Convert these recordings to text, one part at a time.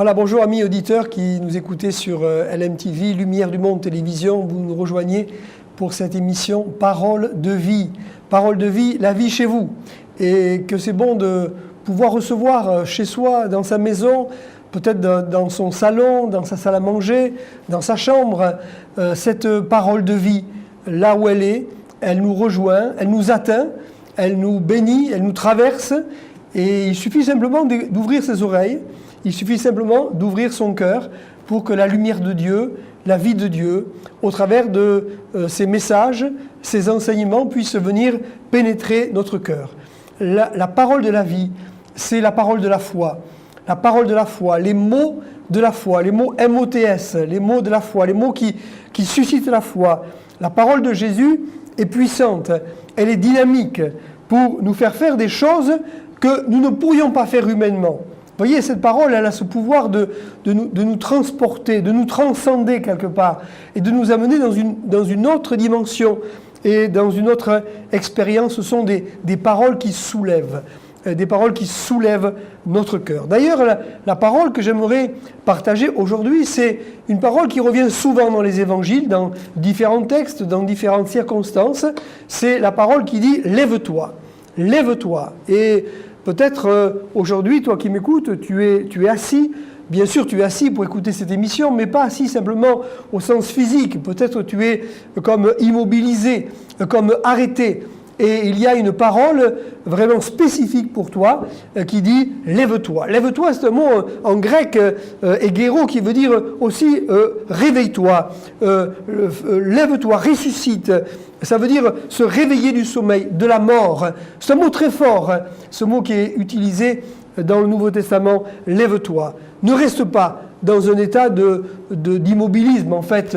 Voilà, bonjour amis auditeurs qui nous écoutez sur LMTV, Lumière du Monde Télévision. Vous nous rejoignez pour cette émission Parole de vie. Parole de vie, la vie chez vous. Et que c'est bon de pouvoir recevoir chez soi, dans sa maison, peut-être dans son salon, dans sa salle à manger, dans sa chambre, cette parole de vie. Là où elle est, elle nous rejoint, elle nous atteint, elle nous bénit, elle nous traverse. Et il suffit simplement d'ouvrir ses oreilles. Il suffit simplement d'ouvrir son cœur pour que la lumière de Dieu, la vie de Dieu, au travers de ces messages, ces enseignements, puissent venir pénétrer notre cœur. La parole de la vie, c'est la parole de la foi. La parole de la foi, les mots de la foi, les mots MOTS, les mots de la foi, les mots qui suscitent la foi. La parole de Jésus est puissante, elle est dynamique pour nous faire des choses que nous ne pourrions pas faire humainement. Vous voyez, cette parole, elle a ce pouvoir de nous transporter, de nous transcender quelque part et de nous amener dans une autre dimension et dans une autre expérience. Ce sont des paroles qui soulèvent, notre cœur. D'ailleurs, la parole que j'aimerais partager aujourd'hui, c'est une parole qui revient souvent dans les évangiles, dans différents textes, dans différentes circonstances. C'est la parole qui dit « Lève-toi, lève-toi ». Et peut-être aujourd'hui, toi qui m'écoutes, tu es assis. Bien sûr, tu es assis pour écouter cette émission, mais pas assis simplement au sens physique. Peut-être tu es comme immobilisé, comme arrêté. Et il y a une parole vraiment spécifique pour toi qui dit « lève-toi ». Lève-toi, c'est un mot en grec éguéro qui veut dire aussi réveille-toi, lève-toi, ressuscite. Ça veut dire se réveiller du sommeil, de la mort. C'est un mot très fort, ce mot qui est utilisé dans le Nouveau Testament, lève-toi. Ne reste pas dans un état d'immobilisme, en fait.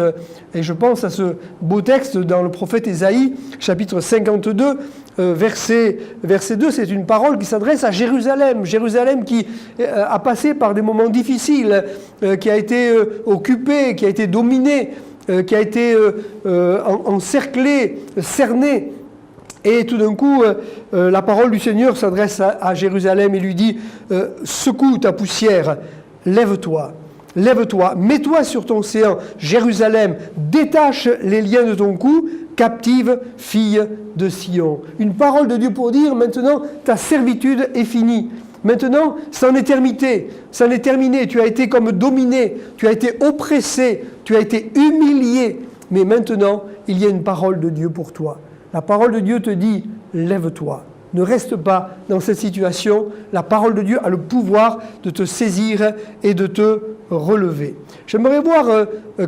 Et je pense à ce beau texte dans le prophète Ésaïe, chapitre 52, verset 2. C'est une parole qui s'adresse à Jérusalem. Jérusalem qui a passé par des moments difficiles, qui a été occupée, qui a été dominée, qui a été encerclée, cernée. Et tout d'un coup, la parole du Seigneur s'adresse à Jérusalem et lui dit « Secoue ta poussière, lève-toi, lève-toi, mets-toi sur ton séant, Jérusalem, détache les liens de ton cou, captive fille de Sion. » Une parole de Dieu pour dire maintenant ta servitude est finie. Maintenant, c'en est terminé, tu as été comme dominé, tu as été oppressé, tu as été humilié. Mais maintenant, il y a une parole de Dieu pour toi. La parole de Dieu te dit, lève-toi. Ne reste pas dans cette situation. La parole de Dieu a le pouvoir de te saisir et de te relever. J'aimerais voir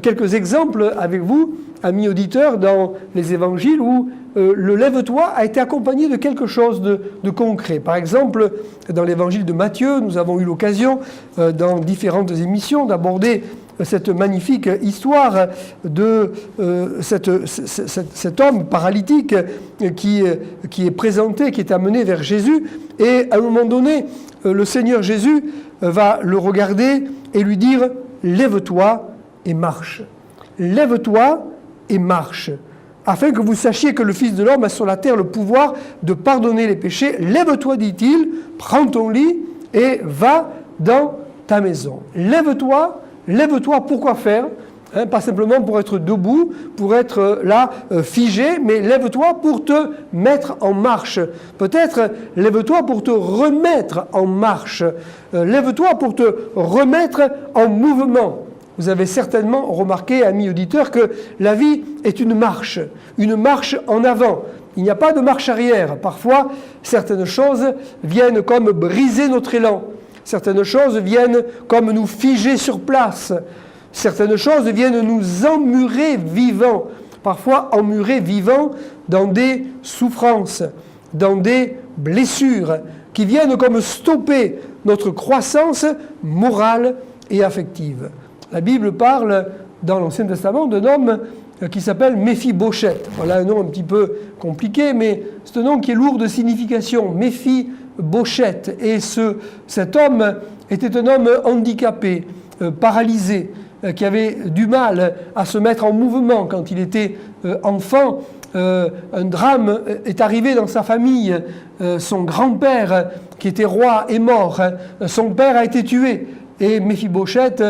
quelques exemples avec vous, amis auditeurs, dans les évangiles où le lève-toi a été accompagné de quelque chose de concret. Par exemple, dans l'évangile de Matthieu, nous avons eu l'occasion, dans différentes émissions, d'aborder cette magnifique histoire de cet homme paralytique qui est présenté, qui est amené vers Jésus. Et à un moment donné, le Seigneur Jésus va le regarder et lui dire « Lève-toi et marche. Lève-toi et marche. Afin que vous sachiez que le Fils de l'homme a sur la terre le pouvoir de pardonner les péchés. Lève-toi, dit-il, prends ton lit et va dans ta maison. » Lève-toi. Lève-toi, pourquoi faire ? Pas simplement pour être debout, pour être là, figé, mais lève-toi pour te mettre en marche. Peut-être lève-toi pour te remettre en marche. Lève-toi pour te remettre en mouvement. Vous avez certainement remarqué, amis auditeurs, que la vie est une marche en avant. Il n'y a pas de marche arrière. Parfois, certaines choses viennent comme briser notre élan. Certaines choses viennent comme nous figer sur place. Certaines choses viennent nous emmurer vivants. Parfois emmurés vivants dans des souffrances, dans des blessures qui viennent comme stopper notre croissance morale et affective. La Bible parle dans l'Ancien Testament d'un homme qui s'appelle Méphibosheth. Voilà un nom un petit peu compliqué, mais c'est un nom qui est lourd de signification. Méphibosheth. Et cet homme était un homme handicapé, paralysé, qui avait du mal à se mettre en mouvement quand il était enfant. Un drame est arrivé dans sa famille. Son grand-père, qui était roi, est mort. Son père a été tué et Méphibosheth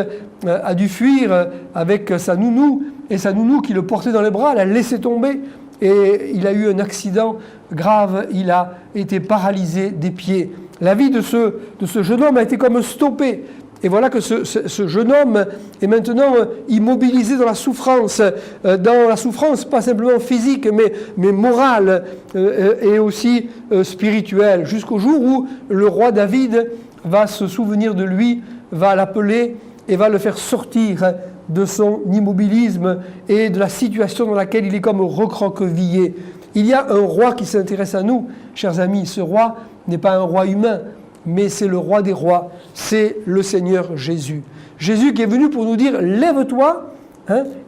a dû fuir avec sa nounou, et sa nounou qui le portait dans les bras l'a laissé tomber, et il a eu un accident grave, il a été paralysé des pieds. La vie de ce jeune homme a été comme stoppée. Et voilà que ce jeune homme est maintenant immobilisé dans la souffrance pas simplement physique, mais morale et aussi spirituelle, jusqu'au jour où le roi David va se souvenir de lui, va l'appeler et va le faire sortir de son immobilisme et de la situation dans laquelle il est comme recroquevillé. Il y a un roi qui s'intéresse à nous, chers amis. Ce roi n'est pas un roi humain, mais c'est le roi des rois, c'est le Seigneur Jésus. Jésus qui est venu pour nous dire « Lève-toi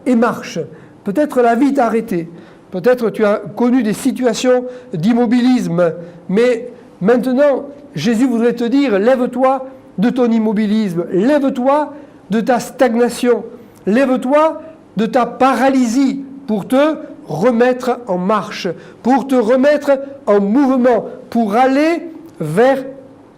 et marche ». Peut-être la vie t'a arrêté, peut-être tu as connu des situations d'immobilisme, mais maintenant, Jésus voudrait te dire « Lève-toi de ton immobilisme, lève-toi de ta stagnation, lève-toi de ta paralysie pour te remettre en marche, pour te remettre en mouvement, pour aller vers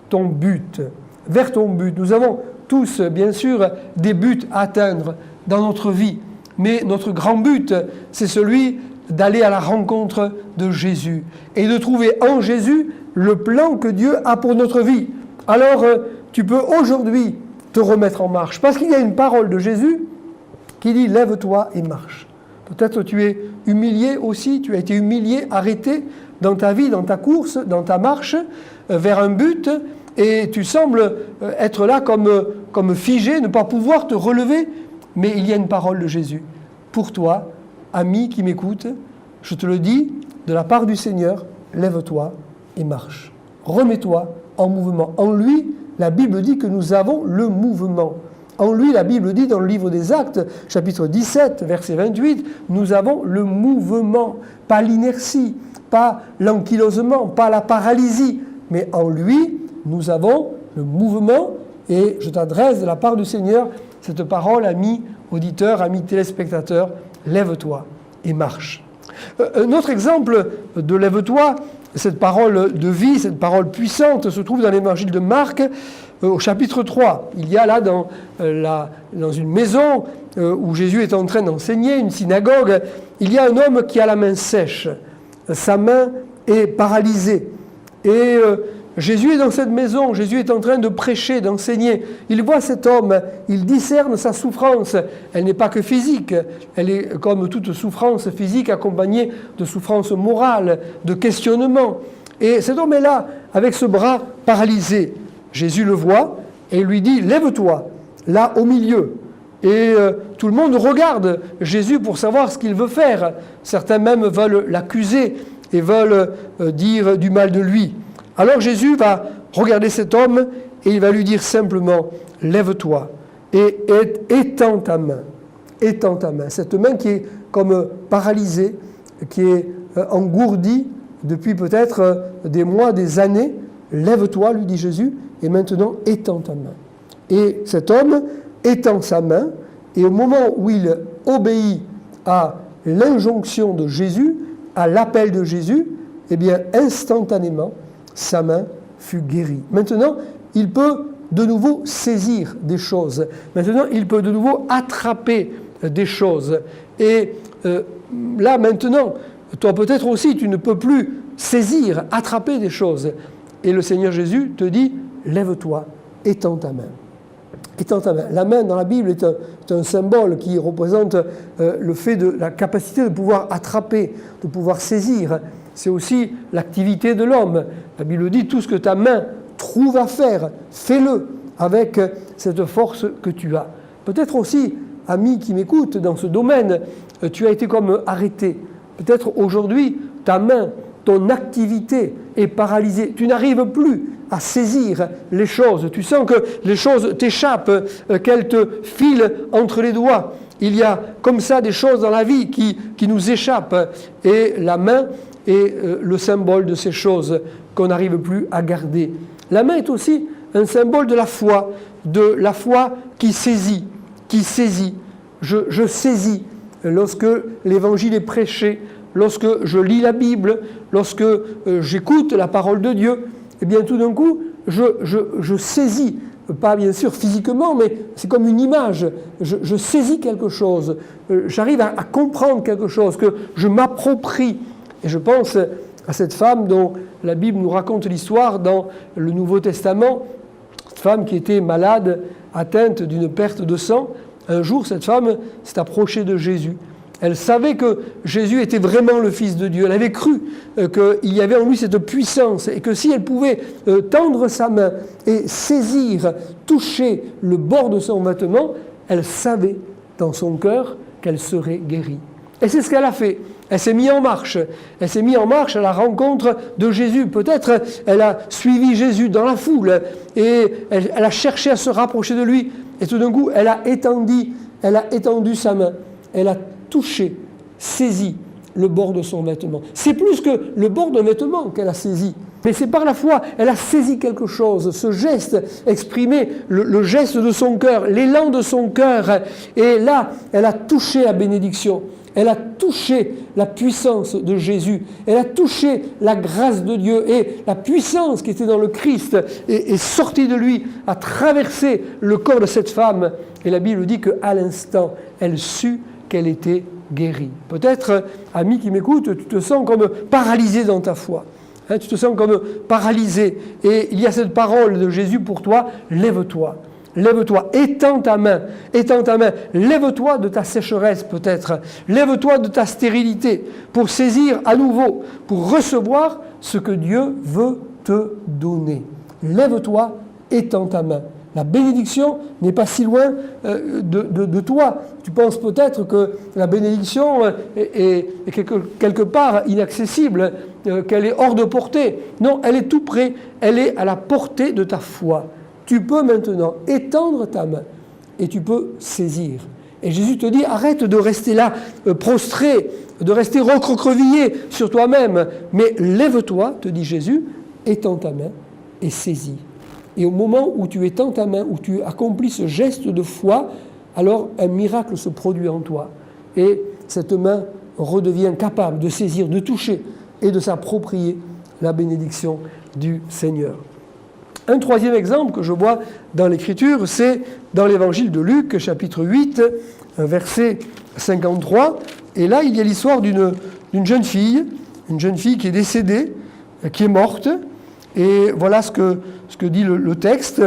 ton but, vers ton but. Nous avons tous, bien sûr, des buts à atteindre dans notre vie, mais notre grand but, c'est celui d'aller à la rencontre de Jésus et de trouver en Jésus le plan que Dieu a pour notre vie. Alors, tu peux aujourd'hui te remettre en marche, parce qu'il y a une parole de Jésus qui dit « Lève-toi et marche ». Peut-être tu es humilié aussi, tu as été humilié, arrêté dans ta vie, dans ta course, dans ta marche vers un but, et tu sembles être là comme figé, ne pas pouvoir te relever, mais il y a une parole de Jésus. Pour toi, ami qui m'écoute, je te le dis, de la part du Seigneur, lève-toi et marche. Remets-toi en mouvement. En lui, la Bible dit que nous avons le mouvement. En lui, la Bible dit dans le livre des Actes, chapitre 17, verset 28, nous avons le mouvement, pas l'inertie, pas l'ankylosement, pas la paralysie, mais en lui, nous avons le mouvement, et je t'adresse de la part du Seigneur cette parole, ami auditeur, ami téléspectateur, lève-toi et marche. Un autre exemple de lève-toi, cette parole de vie, cette parole puissante se trouve dans l'évangile de Marc, au chapitre 3. Il y a là, dans une maison où Jésus est en train d'enseigner, une synagogue, il y a un homme qui a la main sèche. Sa main est paralysée. Et Jésus est dans cette maison, Jésus est en train de prêcher, d'enseigner. Il voit cet homme, il discerne sa souffrance. Elle n'est pas que physique, elle est comme toute souffrance physique accompagnée de souffrance morale, de questionnement. Et cet homme est là, avec ce bras paralysé. Jésus le voit et lui dit « Lève-toi », là au milieu. Et tout le monde regarde Jésus pour savoir ce qu'il veut faire. Certains même veulent l'accuser et veulent dire du mal de lui. Alors Jésus va regarder cet homme et il va lui dire simplement « Lève-toi et étends ta main ». Étends ta main. Cette main qui est comme paralysée, qui est engourdie depuis peut-être des mois, des années. « Lève-toi », lui dit Jésus, et maintenant étends ta main. Et cet homme étend sa main et au moment où il obéit à l'injonction de Jésus, à l'appel de Jésus, eh bien instantanément, sa main fut guérie. Maintenant, il peut de nouveau saisir des choses. Maintenant, il peut de nouveau attraper des choses. Et là, maintenant, toi peut-être aussi, tu ne peux plus saisir, attraper des choses. Et le Seigneur Jésus te dit, lève-toi, étends ta main. Étends ta main. La main dans la Bible est un symbole qui représente le fait de la capacité de pouvoir attraper, de pouvoir saisir. C'est aussi l'activité de l'homme. La Bible dit, tout ce que ta main trouve à faire, fais-le avec cette force que tu as. Peut-être aussi, ami qui m'écoute dans ce domaine, tu as été comme arrêté. Peut-être aujourd'hui, ta main, ton activité est paralysée. Tu n'arrives plus à saisir les choses. Tu sens que les choses t'échappent, qu'elles te filent entre les doigts. Il y a comme ça des choses dans la vie qui nous échappent. Et la main est le symbole de ces choses qu'on n'arrive plus à garder. La main est aussi un symbole de la foi qui saisit, qui saisit. Je saisis lorsque l'évangile est prêché, lorsque je lis la Bible, lorsque j'écoute la parole de Dieu, eh bien tout d'un coup, je saisis pas bien sûr physiquement, mais c'est comme une image. Je saisis quelque chose, j'arrive à comprendre quelque chose, que je m'approprie. Et je pense à cette femme dont la Bible nous raconte l'histoire dans le Nouveau Testament, cette femme qui était malade, atteinte d'une perte de sang. Un jour, cette femme s'est approchée de Jésus. Elle savait que Jésus était vraiment le Fils de Dieu. Elle avait cru qu'il y avait en lui cette puissance et que si elle pouvait tendre sa main et saisir, toucher le bord de son vêtement, elle savait dans son cœur qu'elle serait guérie. Et c'est ce qu'elle a fait. Elle s'est mise en marche. Elle s'est mise en marche à la rencontre de Jésus. Peut-être elle a suivi Jésus dans la foule et elle a cherché à se rapprocher de lui. Et tout d'un coup, elle a étendu sa main. Elle a touché, saisi le bord de son vêtement. C'est plus que le bord d'un vêtement qu'elle a saisi. Mais c'est par la foi, elle a saisi quelque chose. Ce geste exprimait le geste de son cœur, l'élan de son cœur. Et là, elle a touché la bénédiction. Elle a touché la puissance de Jésus. Elle a touché la grâce de Dieu. Et la puissance qui était dans le Christ est sortie de lui, a traversé le corps de cette femme. Et la Bible dit qu'à l'instant, elle sut qu'elle était guérie. Peut-être, ami qui m'écoute, tu te sens comme paralysé dans ta foi. Tu te sens comme paralysé. Et il y a cette parole de Jésus pour toi, lève-toi. Lève-toi, étends ta main, lève-toi de ta sécheresse peut-être, lève-toi de ta stérilité pour saisir à nouveau, pour recevoir ce que Dieu veut te donner. Lève-toi, étends ta main. La bénédiction n'est pas si loin de toi. Tu penses peut-être que la bénédiction est quelque part inaccessible, qu'elle est hors de portée. Non, elle est tout près, elle est à la portée de ta foi. Tu peux maintenant étendre ta main et tu peux saisir. Et Jésus te dit, arrête de rester là, prostré, de rester recroquevillé sur toi-même. Mais lève-toi, te dit Jésus, étends ta main et saisis. Et au moment où tu étends ta main, où tu accomplis ce geste de foi, alors un miracle se produit en toi. Et cette main redevient capable de saisir, de toucher et de s'approprier la bénédiction du Seigneur. Un troisième exemple que je vois dans l'Écriture, c'est dans l'Évangile de Luc, chapitre 8, verset 53. Et là, il y a l'histoire d'une jeune fille qui est décédée, qui est morte. Et voilà ce que dit le texte.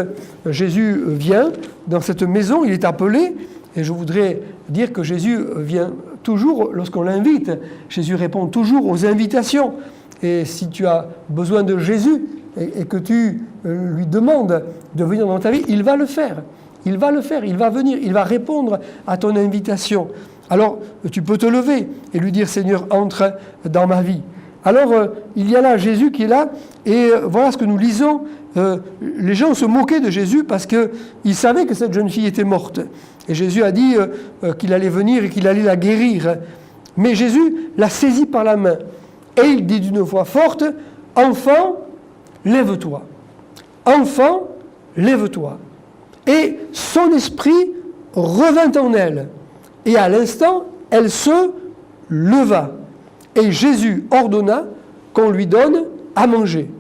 Jésus vient dans cette maison, il est appelé. Et je voudrais dire que Jésus vient toujours lorsqu'on l'invite. Jésus répond toujours aux invitations. Et si tu as besoin de Jésus et que tu lui demandes de venir dans ta vie, il va le faire. Il va le faire, il va venir, il va répondre à ton invitation. Alors, tu peux te lever et lui dire, Seigneur, entre dans ma vie. Alors, il y a là Jésus qui est là, et voilà ce que nous lisons. Les gens se moquaient de Jésus parce qu'ils savaient que cette jeune fille était morte. Et Jésus a dit qu'il allait venir et qu'il allait la guérir. Mais Jésus l'a saisie par la main. Et il dit d'une voix forte, « Enfant, lève-toi. Enfant, lève-toi. » Et son esprit revint en elle. Et à l'instant, elle se leva. Et Jésus ordonna qu'on lui donne à manger.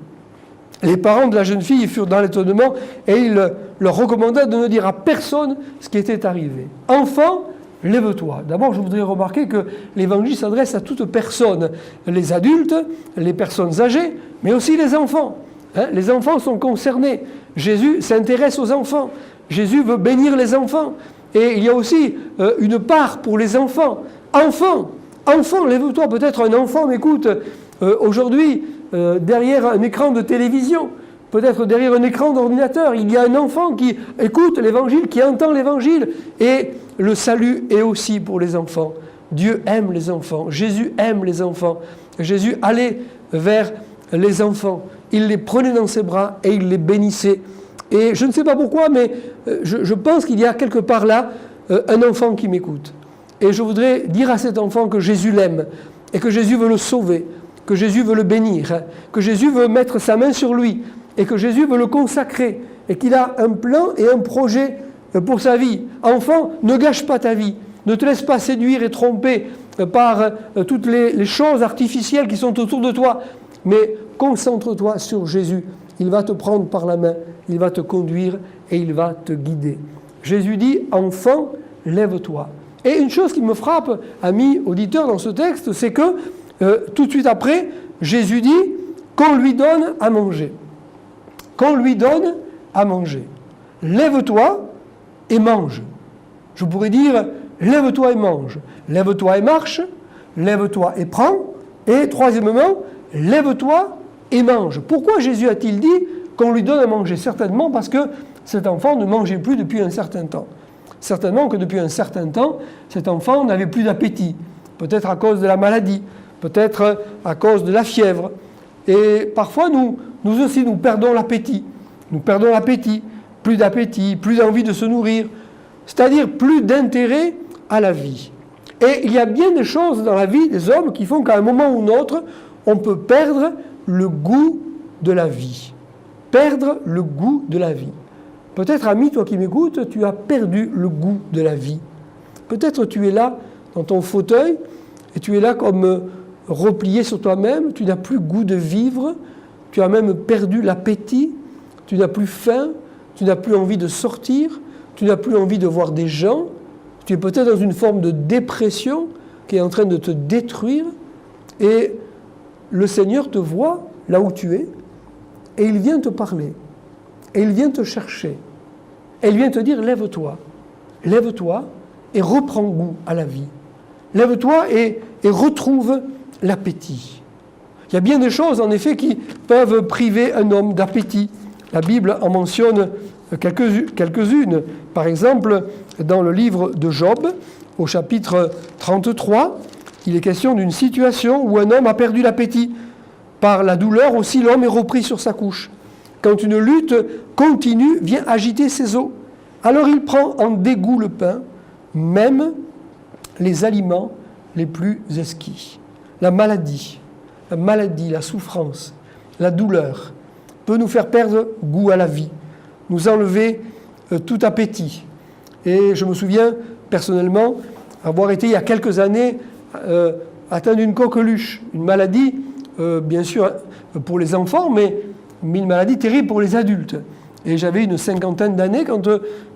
Les parents de la jeune fille furent dans l'étonnement et il leur recommanda de ne dire à personne ce qui était arrivé. Enfant, lève-toi. D'abord, je voudrais remarquer que l'Évangile s'adresse à toute personne, les adultes, les personnes âgées, mais aussi les enfants. Les enfants sont concernés. Jésus s'intéresse aux enfants. Jésus veut bénir les enfants. Et il y a aussi une part pour les enfants. Enfant, lève-toi. Peut-être un enfant m'écoute aujourd'hui derrière un écran de télévision, peut-être derrière un écran d'ordinateur. Il y a un enfant qui écoute l'Évangile, qui entend l'Évangile. Et le salut est aussi pour les enfants. Dieu aime les enfants. Jésus aime les enfants. Jésus allait vers les enfants. Il les prenait dans ses bras et il les bénissait. Et je ne sais pas pourquoi, mais je pense qu'il y a quelque part là un enfant qui m'écoute. Et je voudrais dire à cet enfant que Jésus l'aime et que Jésus veut le sauver, que Jésus veut le bénir, que Jésus veut mettre sa main sur lui et que Jésus veut le consacrer et qu'il a un plan et un projet pour sa vie. Enfant, ne gâche pas ta vie. Ne te laisse pas séduire et tromper par toutes les choses artificielles qui sont autour de toi. mais concentre-toi sur Jésus. Il va te prendre par la main, il va te conduire et il va te guider. Jésus dit, enfant, lève-toi. Et une chose qui me frappe, amis auditeurs, dans ce texte, c'est que tout de suite après, Jésus dit qu'on lui donne à manger. Qu'on lui donne à manger. Lève-toi et mange. Je pourrais dire, lève-toi et mange. Lève-toi et marche. Lève-toi et prends. Et troisièmement, lève-toi et mange. Pourquoi Jésus a-t-il dit qu'on lui donne à manger? Certainement parce que cet enfant ne mangeait plus depuis un certain temps. Certainement que depuis un certain temps, cet enfant n'avait plus d'appétit. Peut-être à cause de la maladie, peut-être à cause de la fièvre. Et parfois, nous aussi, nous perdons l'appétit. Nous perdons l'appétit, plus d'envie de se nourrir, c'est-à-dire plus d'intérêt à la vie. Et il y a bien des choses dans la vie des hommes qui font qu'à un moment ou un autre, on peut perdre le goût de la vie. Perdre le goût de la vie. Peut-être, ami, toi qui m'écoutes, tu as perdu le goût de la vie. Peut-être tu es là, dans ton fauteuil, et tu es là comme replié sur toi-même, tu n'as plus goût de vivre, tu as même perdu l'appétit, tu n'as plus faim, tu n'as plus envie de sortir, tu n'as plus envie de voir des gens, tu es peut-être dans une forme de dépression qui est en train de te détruire, et le Seigneur te voit là où tu es, et il vient te parler, et il vient te chercher, et il vient te dire, lève-toi, lève-toi, et reprends goût à la vie. Lève-toi et retrouve l'appétit. Il y a bien des choses, en effet, qui peuvent priver un homme d'appétit. La Bible en mentionne quelques-unes. Par exemple, dans le livre de Job, au chapitre 33, il est question d'une situation où un homme a perdu l'appétit. Par la douleur aussi, l'homme est repris sur sa couche. Quand une lutte continue vient agiter ses os, alors il prend en dégoût le pain, même les aliments les plus exquis. La maladie, la souffrance, la douleur peut nous faire perdre goût à la vie, nous enlever tout appétit. Et je me souviens personnellement avoir été il y a quelques années atteint d'une coqueluche, une maladie bien sûr pour les enfants, mais une maladie terrible pour les adultes. Et j'avais une 50aine d'années quand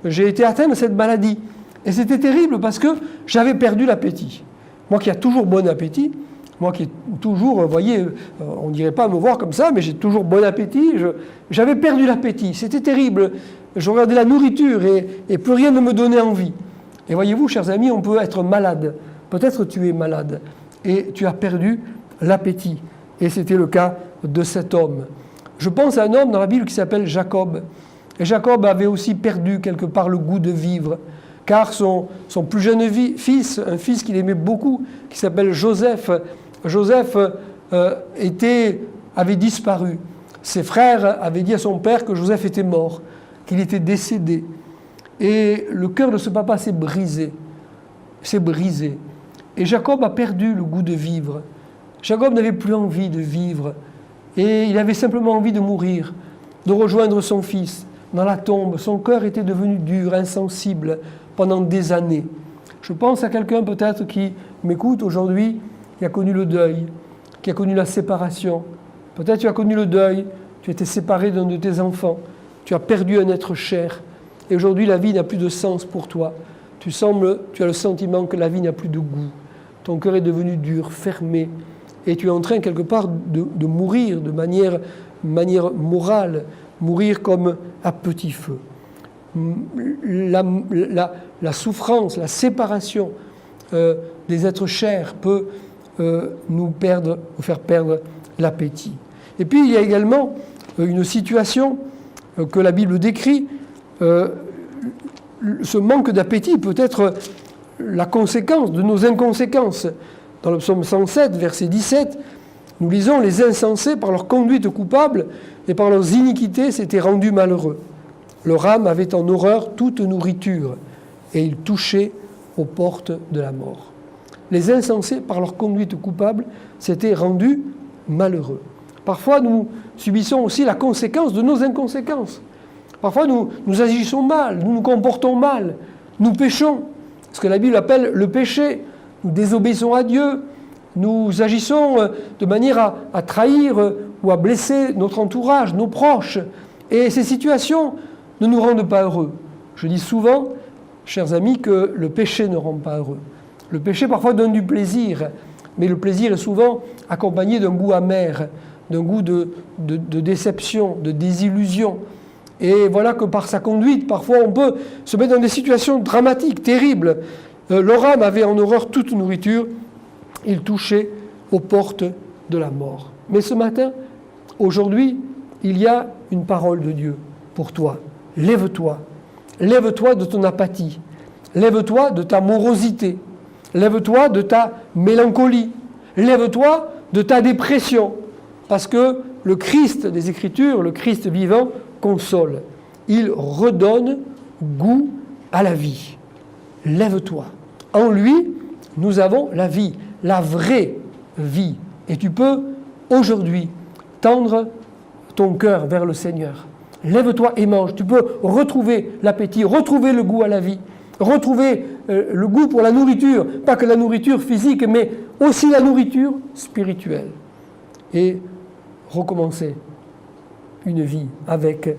j'ai été atteint de cette maladie. Et c'était terrible parce que j'avais perdu l'appétit. Moi qui ai toujours bon appétit, moi qui ai toujours, vous voyez, on ne dirait pas me voir comme ça, mais j'ai toujours bon appétit, j'avais perdu l'appétit. C'était terrible. Je regardais la nourriture et plus rien ne me donnait envie. Et voyez-vous, chers amis, on peut être malade. Peut-être tu es malade et tu as perdu l'appétit. Et c'était le cas de cet homme. Je pense à un homme dans la Bible qui s'appelle Jacob. Et Jacob avait aussi perdu quelque part le goût de vivre. Car son plus jeune fils, un fils qu'il aimait beaucoup, qui s'appelle Joseph, avait disparu. Ses frères avaient dit à son père que Joseph était mort, qu'il était décédé. Et le cœur de ce papa s'est brisé. Et Jacob a perdu le goût de vivre. Jacob n'avait plus envie de vivre. Et il avait simplement envie de mourir, de rejoindre son fils dans la tombe. Son cœur était devenu dur, insensible, pendant des années. Je pense à quelqu'un peut-être qui m'écoute aujourd'hui, qui a connu le deuil, qui a connu la séparation. Peut-être tu as connu le deuil, tu étais séparé d'un de tes enfants, tu as perdu un être cher, et aujourd'hui la vie n'a plus de sens pour toi. Tu as le sentiment que la vie n'a plus de goût. Ton cœur est devenu dur, fermé, et tu es en train quelque part de mourir de manière morale, mourir comme à petit feu. La souffrance, la séparation des êtres chers peut nous faire perdre l'appétit. Et puis il y a également une situation que la Bible décrit. Ce manque d'appétit peut être la conséquence de nos inconséquences. Dans le psaume 107, verset 17, nous lisons « Les insensés, par leur conduite coupable et par leurs iniquités, s'étaient rendus malheureux. Leur âme avait en horreur toute nourriture, et ils touchaient aux portes de la mort. » Les insensés, par leur conduite coupable, s'étaient rendus malheureux. Parfois, nous subissons aussi la conséquence de nos inconséquences. Parfois, nous agissons mal, nous nous comportons mal, nous péchons, ce que la Bible appelle le péché. Nous désobéissons à Dieu, nous agissons de manière à trahir ou à blesser notre entourage, nos proches. Et ces situations ne nous rendent pas heureux. Je dis souvent, chers amis, que le péché ne rend pas heureux. Le péché parfois donne du plaisir, mais le plaisir est souvent accompagné d'un goût amer, d'un goût de déception, de désillusion. Et voilà que par sa conduite, parfois on peut se mettre dans des situations dramatiques, terribles. L'Oram avait en horreur toute nourriture, il touchait aux portes de la mort. Mais ce matin, aujourd'hui, il y a une parole de Dieu pour toi. Lève-toi. Lève-toi de ton apathie. Lève-toi de ta morosité. Lève-toi de ta mélancolie. Lève-toi de ta dépression. Parce que le Christ des Écritures, le Christ vivant, console. Il redonne goût à la vie. Lève-toi. En lui, nous avons la vie, la vraie vie. Et tu peux, aujourd'hui, tendre ton cœur vers le Seigneur. Lève-toi et mange. Tu peux retrouver l'appétit, retrouver le goût à la vie, retrouver le goût pour la nourriture, pas que la nourriture physique, mais aussi la nourriture spirituelle. Et recommencer une vie avec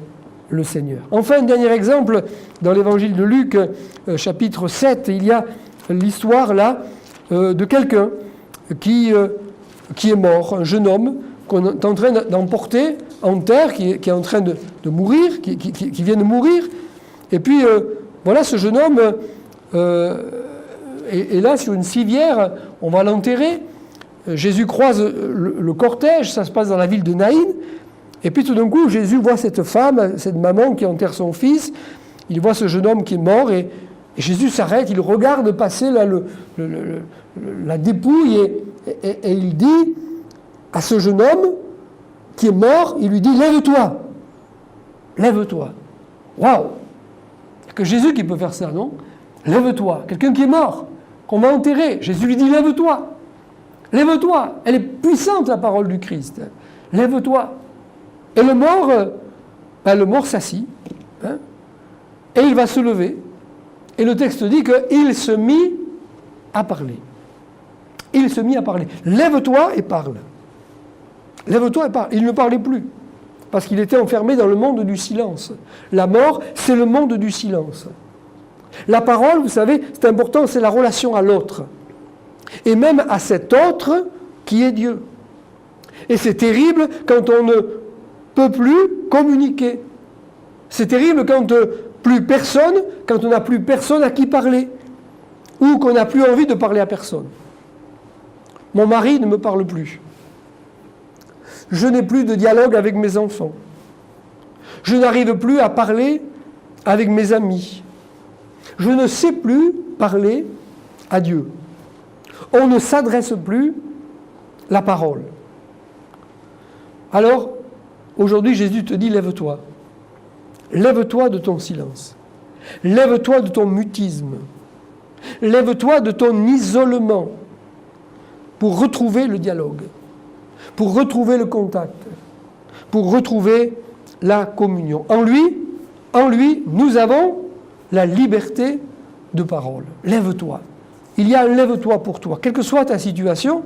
le Seigneur. Enfin, un dernier exemple, dans l'évangile de Luc, chapitre 7, il y a l'histoire là de quelqu'un qui est mort, un jeune homme qu'on est en train d'emporter en terre, qui est en train de mourir, qui vient de mourir. Et puis, voilà, ce jeune homme est là sur une civière, on va l'enterrer. Jésus croise le cortège, ça se passe dans la ville de Naïn. Et puis tout d'un coup, Jésus voit cette femme, cette maman qui enterre son fils. Il voit ce jeune homme qui est mort et Jésus s'arrête, il regarde passer là, la dépouille et il dit à ce jeune homme qui est mort, il lui dit « Lève-toi, lève-toi ». Waouh! Il n'y a que Jésus qui peut faire ça, non? Lève-toi, quelqu'un qui est mort, qu'on va enterrer. Jésus lui dit « Lève-toi, lève-toi ». Elle est puissante, la parole du Christ. Lève-toi. Et le mort s'assit, hein, et il va se lever. Et le texte dit qu'il se mit à parler. Il se mit à parler. Lève-toi et parle. Lève-toi et parle. Il ne parlait plus, parce qu'il était enfermé dans le monde du silence. La mort, c'est le monde du silence. La parole, vous savez, c'est important, c'est la relation à l'autre. Et même à cet autre qui est Dieu. Et c'est terrible quand on ne peut plus communiquer. C'est terrible quand on n'a plus personne à qui parler, ou qu'on n'a plus envie de parler à personne. Mon mari ne me parle plus. Je n'ai plus de dialogue avec mes enfants. Je n'arrive plus à parler avec mes amis. Je ne sais plus parler à Dieu. On ne s'adresse plus la parole. Alors, aujourd'hui, Jésus te dit, lève-toi. Lève-toi de ton silence. Lève-toi de ton mutisme. Lève-toi de ton isolement pour retrouver le dialogue, pour retrouver le contact, pour retrouver la communion. En lui, nous avons la liberté de parole. Lève-toi. Il y a un lève-toi pour toi. Quelle que soit ta situation,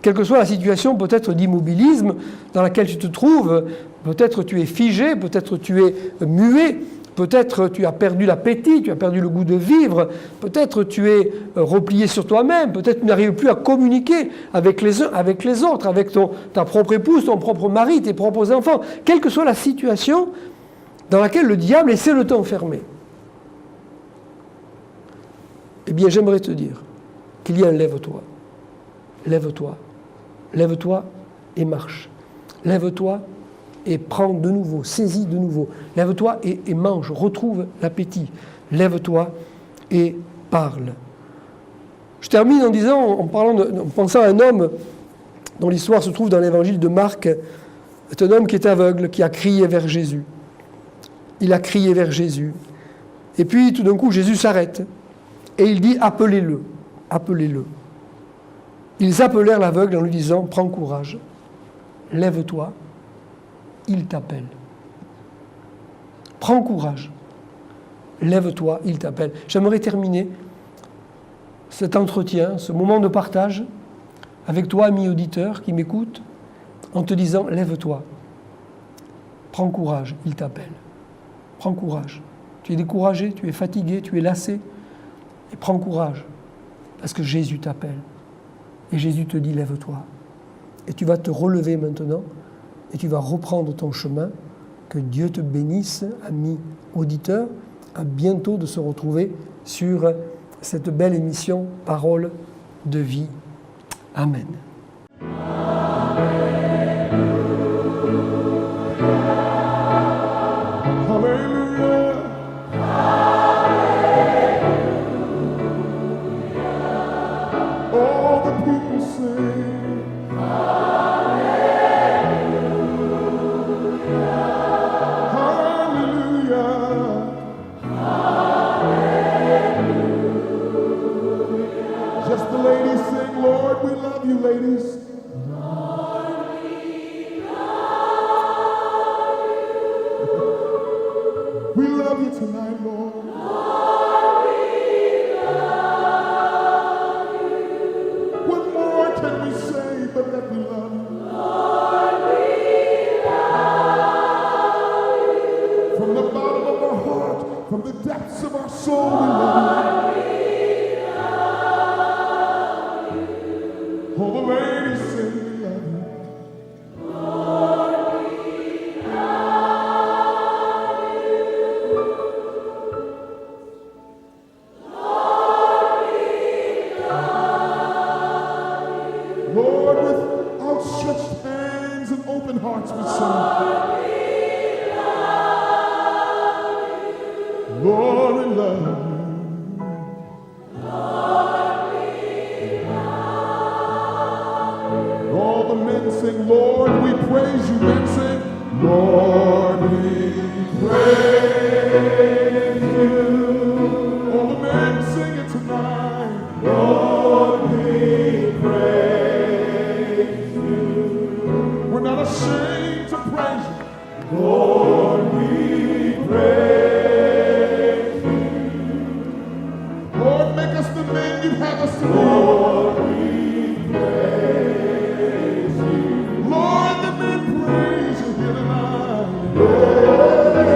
quelle que soit la situation peut-être d'immobilisme dans laquelle tu te trouves, peut-être tu es figé, peut-être tu es muet, peut-être tu as perdu l'appétit, tu as perdu le goût de vivre, peut-être tu es replié sur toi-même, peut-être tu n'arrives plus à communiquer avec les uns, avec les autres, avec ta propre épouse, ton propre mari, tes propres enfants. Quelle que soit la situation dans laquelle le diable essaie de t'enfermer. Eh bien, j'aimerais te dire qu'il y a un lève-toi. Lève-toi. Lève-toi et marche. Lève-toi et prends de nouveau, saisis de nouveau. Lève-toi et mange, retrouve l'appétit. Lève-toi et parle. Je termine en disant, en pensant à un homme dont l'histoire se trouve dans l'évangile de Marc. C'est un homme qui est aveugle, qui a crié vers Jésus. Il a crié vers Jésus. Et puis, tout d'un coup, Jésus s'arrête. Et il dit, appelez-le, appelez-le. Ils appelèrent l'aveugle en lui disant, prends courage, lève-toi, il t'appelle. Prends courage, lève-toi, il t'appelle. J'aimerais terminer cet entretien, ce moment de partage, avec toi, ami auditeur qui m'écoute, en te disant, lève-toi, prends courage, il t'appelle. Prends courage. Tu es découragé, tu es fatigué, tu es lassé, et prends courage, parce que Jésus t'appelle. Et Jésus te dit, lève-toi. Et tu vas te relever maintenant, et tu vas reprendre ton chemin. Que Dieu te bénisse, ami auditeur. À bientôt de se retrouver sur cette belle émission Parole de vie. Amen. Just the ladies sing, Lord, we love you, ladies. We love you tonight, Lord. What more can we say but that we love you? From the bottom of our heart, from the depths of our soul, we love you. All the ladies sing, we love you. Lord, with outstretched hands and open hearts we sing. Lord, we love you. All the men sing, Lord, we praise you. Men sing, Lord, we praise you. All the men sing it tonight. Lord, we praise you. We're not ashamed to praise you. Lord, we praise you. Lord, make us the men you have us to be. Lord, we praise you. Lord, the men praise you here tonight. Lord, we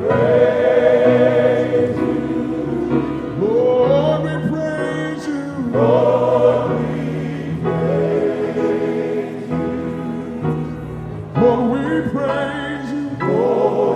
praise you. Lord, we praise you. Lord, we praise you. Lord, we praise you. Lord,